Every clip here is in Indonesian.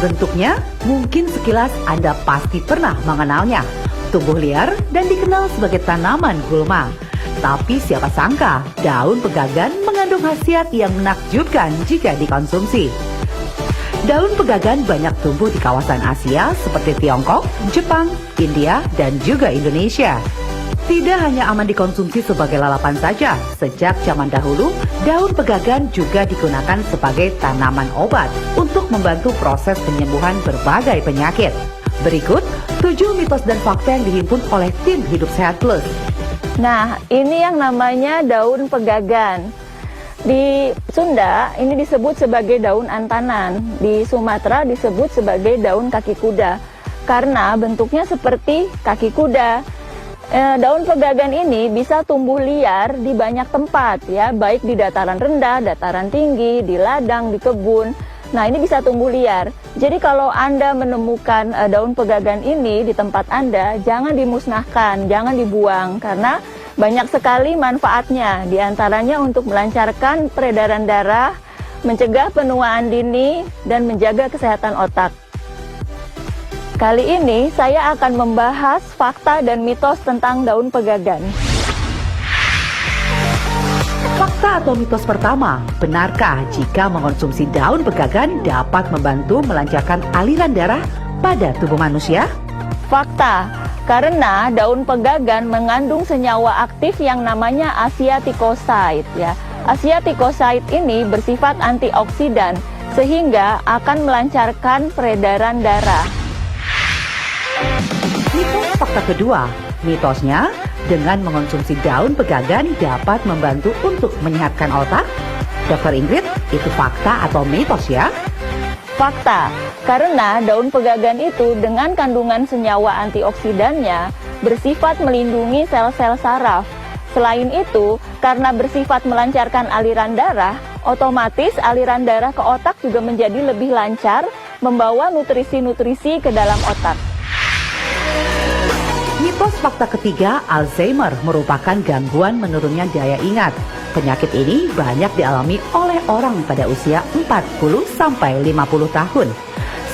Bentuknya mungkin sekilas Anda pasti pernah mengenalnya. Tumbuh liar dan dikenal sebagai tanaman gulma. Tapi siapa sangka daun pegagan mengandung khasiat yang menakjubkan jika dikonsumsi. Daun pegagan banyak tumbuh di kawasan Asia seperti Tiongkok, Jepang, India, dan juga Indonesia. Tidak hanya aman dikonsumsi sebagai lalapan saja, sejak zaman dahulu, daun pegagan juga digunakan sebagai tanaman obat untuk membantu proses penyembuhan berbagai penyakit. Berikut 7 mitos dan fakta yang dihimpun oleh tim Hidup Sehat Plus. Nah, ini yang namanya daun pegagan. Di Sunda ini disebut sebagai daun antanan, di Sumatera disebut sebagai daun kaki kuda karena bentuknya seperti kaki kuda. Daun pegagan ini bisa tumbuh liar di banyak tempat ya, baik di dataran rendah, dataran tinggi, di ladang, di kebun. Nah, ini bisa tumbuh liar. Jadi kalau Anda menemukan daun pegagan ini di tempat Anda, jangan dimusnahkan, jangan dibuang karena banyak sekali manfaatnya. Di antaranya untuk melancarkan peredaran darah, mencegah penuaan dini, dan menjaga kesehatan otak. Kali ini saya akan membahas fakta dan mitos tentang daun pegagan. Fakta atau mitos pertama, benarkah jika mengonsumsi daun pegagan dapat membantu melancarkan aliran darah pada tubuh manusia? Fakta, karena daun pegagan mengandung senyawa aktif yang namanya asiaticoside ya. Asiaticoside ini bersifat antioksidan sehingga akan melancarkan peredaran darah. Mitos fakta kedua, mitosnya dengan mengonsumsi daun pegagan dapat membantu untuk menyehatkan otak. Dr. Ingrid, itu fakta atau mitos ya? Fakta, karena daun pegagan itu dengan kandungan senyawa antioksidannya bersifat melindungi sel-sel saraf. Selain itu, karena bersifat melancarkan aliran darah, otomatis aliran darah ke otak juga menjadi lebih lancar, membawa nutrisi-nutrisi ke dalam otak. Mitos fakta ketiga, Alzheimer merupakan gangguan menurunnya daya ingat. Penyakit ini banyak dialami oleh orang pada usia 40-50 tahun.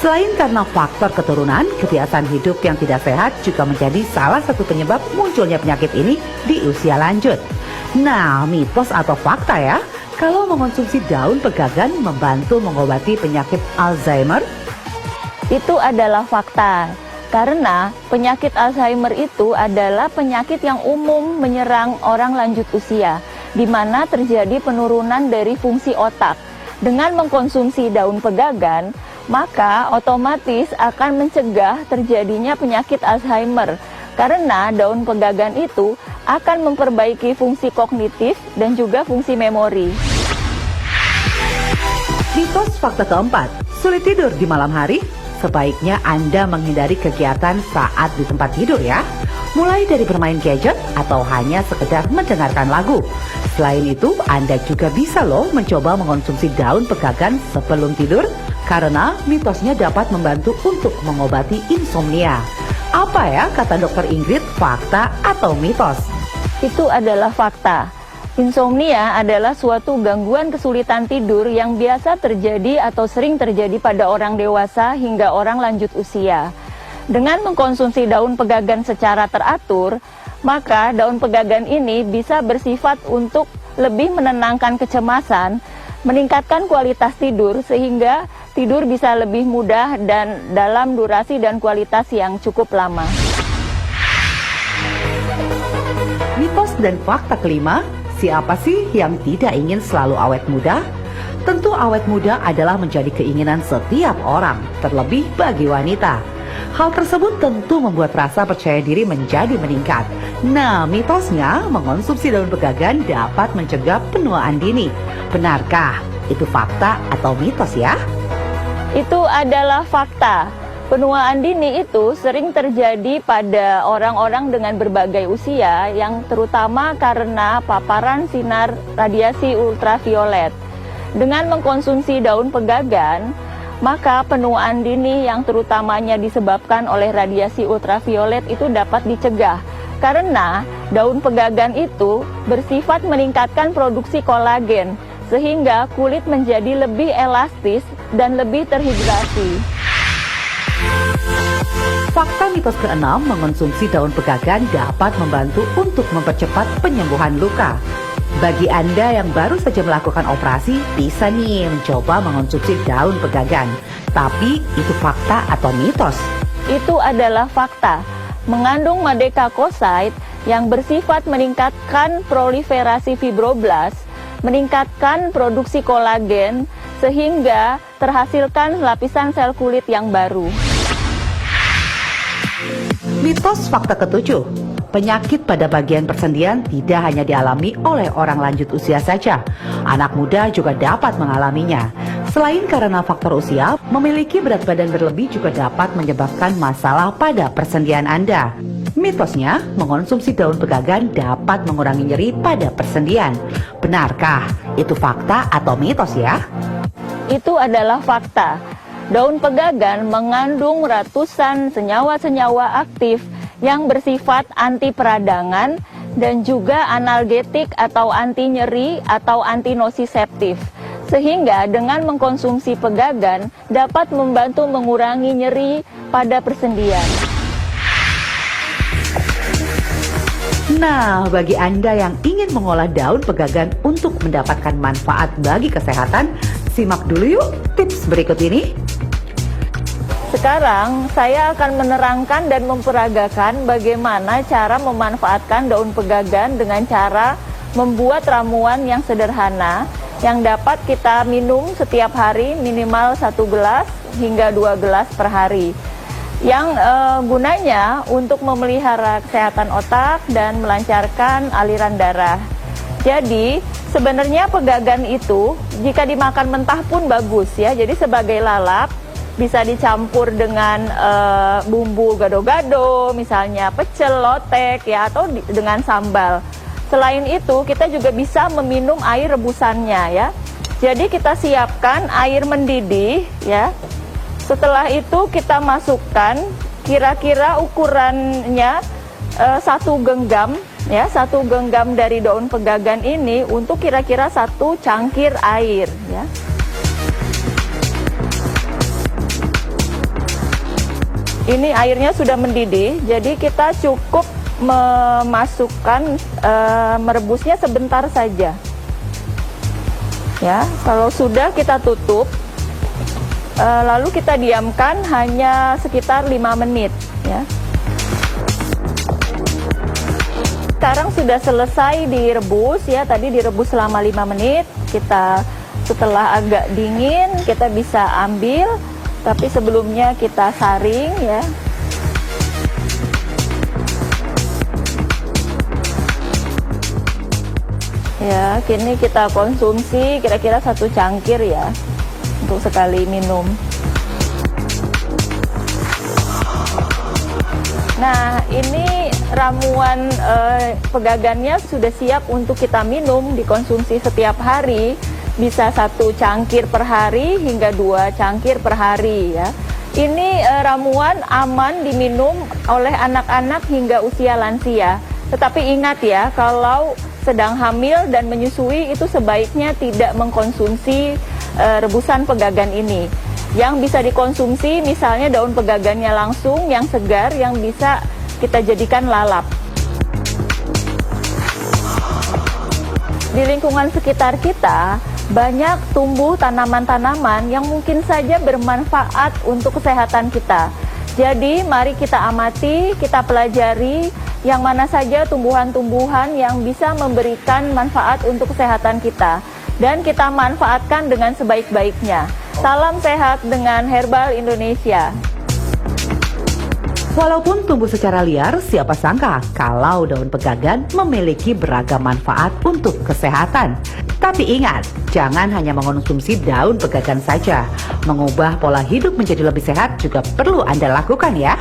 Selain karena faktor keturunan, kebiasaan hidup yang tidak sehat juga menjadi salah satu penyebab munculnya penyakit ini di usia lanjut. Nah, mitos atau fakta ya, kalau mengonsumsi daun pegagan membantu mengobati penyakit Alzheimer? Itu adalah fakta. Karena penyakit Alzheimer itu adalah penyakit yang umum menyerang orang lanjut usia, di mana terjadi penurunan dari fungsi otak. Dengan mengkonsumsi daun pegagan, maka otomatis akan mencegah terjadinya penyakit Alzheimer. Karena daun pegagan itu akan memperbaiki fungsi kognitif dan juga fungsi memori. Mitos fakta keempat, sulit tidur di malam hari? Sebaiknya Anda menghindari kegiatan saat di tempat tidur ya. Mulai dari bermain gadget atau hanya sekedar mendengarkan lagu. Selain itu, Anda juga bisa loh mencoba mengonsumsi daun pegagan sebelum tidur karena mitosnya dapat membantu untuk mengobati insomnia. Apa ya kata Dr. Ingrid, fakta atau mitos? Itu adalah fakta. Insomnia adalah suatu gangguan kesulitan tidur yang biasa terjadi atau sering terjadi pada orang dewasa hingga orang lanjut usia. Dengan mengkonsumsi daun pegagan secara teratur, maka daun pegagan ini bisa bersifat untuk lebih menenangkan kecemasan, meningkatkan kualitas tidur sehingga tidur bisa lebih mudah dan dalam durasi dan kualitas yang cukup lama. Mitos dan fakta kelima, siapa sih yang tidak ingin selalu awet muda? Tentu awet muda adalah menjadi keinginan setiap orang, terlebih bagi wanita. Hal tersebut tentu membuat rasa percaya diri menjadi meningkat. Nah, mitosnya mengonsumsi daun pegagan dapat mencegah penuaan dini. Benarkah itu fakta atau mitos ya? Itu adalah fakta. Penuaan dini itu sering terjadi pada orang-orang dengan berbagai usia yang terutama karena paparan sinar radiasi ultraviolet. Dengan mengkonsumsi daun pegagan, maka penuaan dini yang terutamanya disebabkan oleh radiasi ultraviolet itu dapat dicegah. Karena daun pegagan itu bersifat meningkatkan produksi kolagen, sehingga kulit menjadi lebih elastis dan lebih terhidrasi. Fakta mitos keenam, mengonsumsi daun pegagan dapat membantu untuk mempercepat penyembuhan luka. Bagi Anda yang baru saja melakukan operasi, bisa nih mencoba mengonsumsi daun pegagan. Tapi itu fakta atau mitos? Itu adalah fakta. Mengandung madecacoside yang bersifat meningkatkan proliferasi fibroblast, meningkatkan produksi kolagen, sehingga terhasilkan lapisan sel kulit yang baru. Mitos fakta ketujuh, penyakit pada bagian persendian tidak hanya dialami oleh orang lanjut usia saja. Anak muda juga dapat mengalaminya. Selain karena faktor usia, memiliki berat badan berlebih juga dapat menyebabkan masalah pada persendian Anda. Mitosnya, mengonsumsi daun pegagan dapat mengurangi nyeri pada persendian. Benarkah itu fakta atau mitos ya? Itu adalah fakta. Daun pegagan mengandung ratusan senyawa-senyawa aktif yang bersifat anti peradangan dan juga analgetik atau anti nyeri atau anti nosiseptif. Sehingga dengan mengkonsumsi pegagan dapat membantu mengurangi nyeri pada persendian. Nah, bagi Anda yang ingin mengolah daun pegagan untuk mendapatkan manfaat bagi kesehatan, simak dulu yuk tips berikut ini. Sekarang saya akan menerangkan dan memperagakan bagaimana cara memanfaatkan daun pegagan dengan cara membuat ramuan yang sederhana yang dapat kita minum setiap hari minimal 1 gelas hingga 2 gelas per hari. Yang gunanya untuk memelihara kesehatan otak dan melancarkan aliran darah. Jadi sebenarnya pegagan itu jika dimakan mentah pun bagus ya. Jadi sebagai lalap bisa dicampur dengan bumbu gado-gado, misalnya pecel, lotek ya, atau dengan sambal. Selain itu kita juga bisa meminum air rebusannya ya. Jadi kita siapkan air mendidih ya. Setelah itu kita masukkan kira-kira ukurannya 1 genggam ya, 1 genggam dari daun pegagan ini untuk kira-kira 1 cangkir air ya. Ini airnya sudah mendidih, jadi kita cukup memasukkan merebusnya sebentar saja. Ya, kalau sudah kita tutup, lalu kita diamkan hanya sekitar 5 menit. Ya. Sekarang sudah selesai direbus ya, tadi direbus selama 5 menit. Kita setelah agak dingin kita bisa ambil. Tapi sebelumnya kita saring ya. Ya, kini kita konsumsi kira-kira 1 cangkir ya untuk sekali minum. Nah, ini ramuan pegagannya sudah siap untuk kita minum, dikonsumsi setiap hari. Bisa 1 cangkir per hari hingga 2 cangkir per hari ya. Ini ramuan aman diminum oleh anak-anak hingga usia lansia. Tetapi ingat ya, kalau sedang hamil dan menyusui itu sebaiknya tidak mengkonsumsi rebusan pegagan ini. Yang bisa dikonsumsi misalnya daun pegagannya langsung yang segar yang bisa kita jadikan lalap. Di lingkungan sekitar kita banyak tumbuh tanaman-tanaman yang mungkin saja bermanfaat untuk kesehatan kita. Jadi mari kita amati, kita pelajari yang mana saja tumbuhan-tumbuhan yang bisa memberikan manfaat untuk kesehatan kita. Dan kita manfaatkan dengan sebaik-baiknya. Salam sehat dengan Herbal Indonesia. Walaupun tumbuh secara liar, siapa sangka kalau daun pegagan memiliki beragam manfaat untuk kesehatan. Tapi ingat, jangan hanya mengonsumsi daun pegagan saja. Mengubah pola hidup menjadi lebih sehat juga perlu Anda lakukan ya.